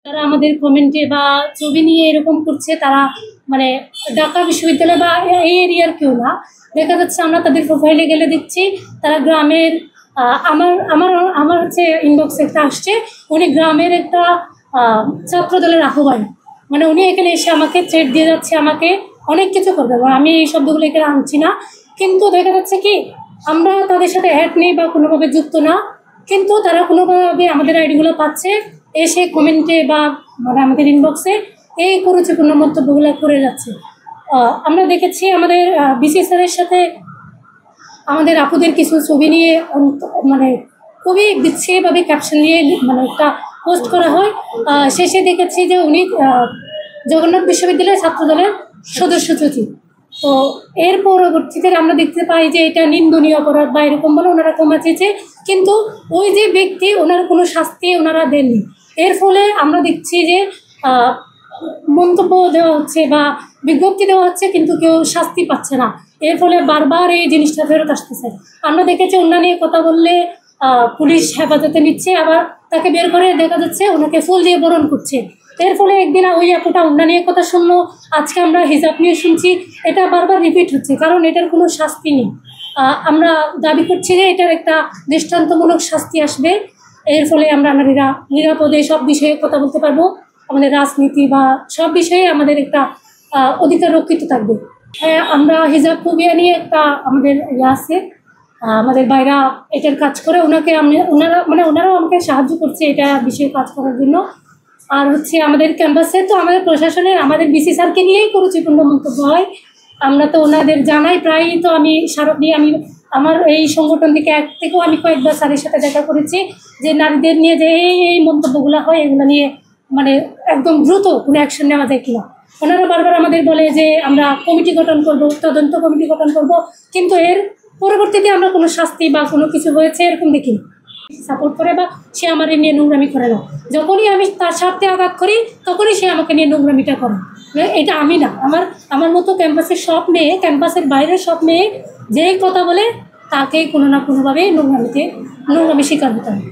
তারা আমাদের কমেন্টে বা ছবি নিয়ে এরকম করছে, তারা মানে ঢাকা বিশ্ববিদ্যালয় বা এই এরিয়ার কেউ না। দেখা যাচ্ছে আমরা তাদের প্রোফাইলে গেলে দেখছি তারা গ্রামের, আমার আমার আমার হচ্ছে ইনবক্সে একটা আসছে, উনি গ্রামের একটা ছাত্র দলের আহ্বায়ক, মানে উনি এখানে এসে আমাকে থ্রেট দিয়ে যাচ্ছে, আমাকে অনেক কিছু করবে। আমি এই শব্দগুলো এখানে আনছি না, কিন্তু দেখা যাচ্ছে কি আমরা তাদের সাথে অ্যাড নেই বা কোনোভাবে যুক্ত না, কিন্তু তারা কোনোভাবে আমাদের আইডিগুলো পাচ্ছে, এসে কমেন্টে বা মানে আমাদের ইনবক্সে এই কুরুচিপূর্ণ মন্তব্যগুলো করে যাচ্ছে। আমরা দেখেছি আমাদের বিসি স্যারের সাথে আমাদের আপুদের কিছু ছবি নিয়ে মানে খুবই বিচ্ছিন্নভাবে ক্যাপশন নিয়ে মানে একটা পোস্ট করা হয়। শেষে দেখেছি যে উনি জগন্নাথ বিশ্ববিদ্যালয়ের ছাত্রদলের সদস্য সচিব। তো এর পরবর্তীতে আমরা দেখতে পাই যে এটা নিন্দনীয় অপরাধ বা এরকম বলে ওনারা ক্ষমা চেয়েছে, কিন্তু ওই যে ব্যক্তি ওনার কোনো শাস্তি ওনারা দেননি। এর ফলে আমরা দেখছি যে মন্তব্য দেওয়া হচ্ছে বা বিজ্ঞপ্তি দেওয়া হচ্ছে, কিন্তু কেউ শাস্তি পাচ্ছে না। এর ফলে বারবার এই জিনিসটা ফেরত আসতেছে। আমরা দেখেছি অন্য নিয়ে কথা বললে পুলিশ হেফাজতে নিচ্ছে, আবার তাকে বের করে দেখা যাচ্ছে ওনাকে ফুল দিয়ে বরণ করছে। এর ফলে একদিন ওই আপুটা অন্য নিয়ে কথা শুনলো, আজকে আমরা হিজাব নিয়ে শুনছি। এটা বারবার রিপিট হচ্ছে, কারণ এটার কোনো শাস্তি নেই। আমরা দাবি করছি যে এটার একটা দৃষ্টান্তমূলক শাস্তি আসবে। এর ফলে আমরা নারীরা নিরাপদে সব বিষয়ে কথা বলতে পারবো, আমাদের রাজনীতি বা সব বিষয়ে আমাদের একটা অধিকার রক্ষিত থাকবে। হ্যাঁ, আমরা হিজাব ফোবিয়া নিয়ে একটা আমাদের আছে, আমাদের বাইরা এটার কাজ করে, ওনারাও আমাকে সাহায্য করছে এটা বিষয়ে কাজ করার জন্য। আর হচ্ছে আমাদের ক্যাম্পাসে তো আমাদের প্রশাসনের আমাদের বিসি স্যারকে নিয়েই কুরুচিপূর্ণ মন্তব্য হয়। আমরা তো ওনাদের জানাই প্রায়ই, তো আমি স্মারক নিয়ে আমি আমার এই সংগঠন থেকে থেকেও আমি কয়েকবার স্যারের সাথে দেখা করেছি যে নারীদের নিয়ে যে এই মন্তব্যগুলো হয় এগুলো নিয়ে মানে একদম দ্রুত কোনো অ্যাকশন নেওয়া যায় কিনা। ওনারা বারবার আমাদের বলে যে আমরা কমিটি গঠন করব, তদন্ত কমিটি গঠন করব, কিন্তু এর পরবর্তীতে আমরা কোনো শাস্তি বা কোনো কিছু হয়েছে এরকম দেখি না। সাপোর্ট করে বা সে আমার নিয়ে নোংরামি করে না, যখনই আমি তার স্বার্থে আঘাত করি তখনই সে আমাকে নিয়ে নোংরামিটা করে। এটা আমি না, আমার মতো ক্যাম্পাসের সব মেয়ে, ক্যাম্পাসের বাইরের সব মেয়ে যেই কথা বলে তাকে কোনো না কোনোভাবে নোংরামি শিকার হতে হবে।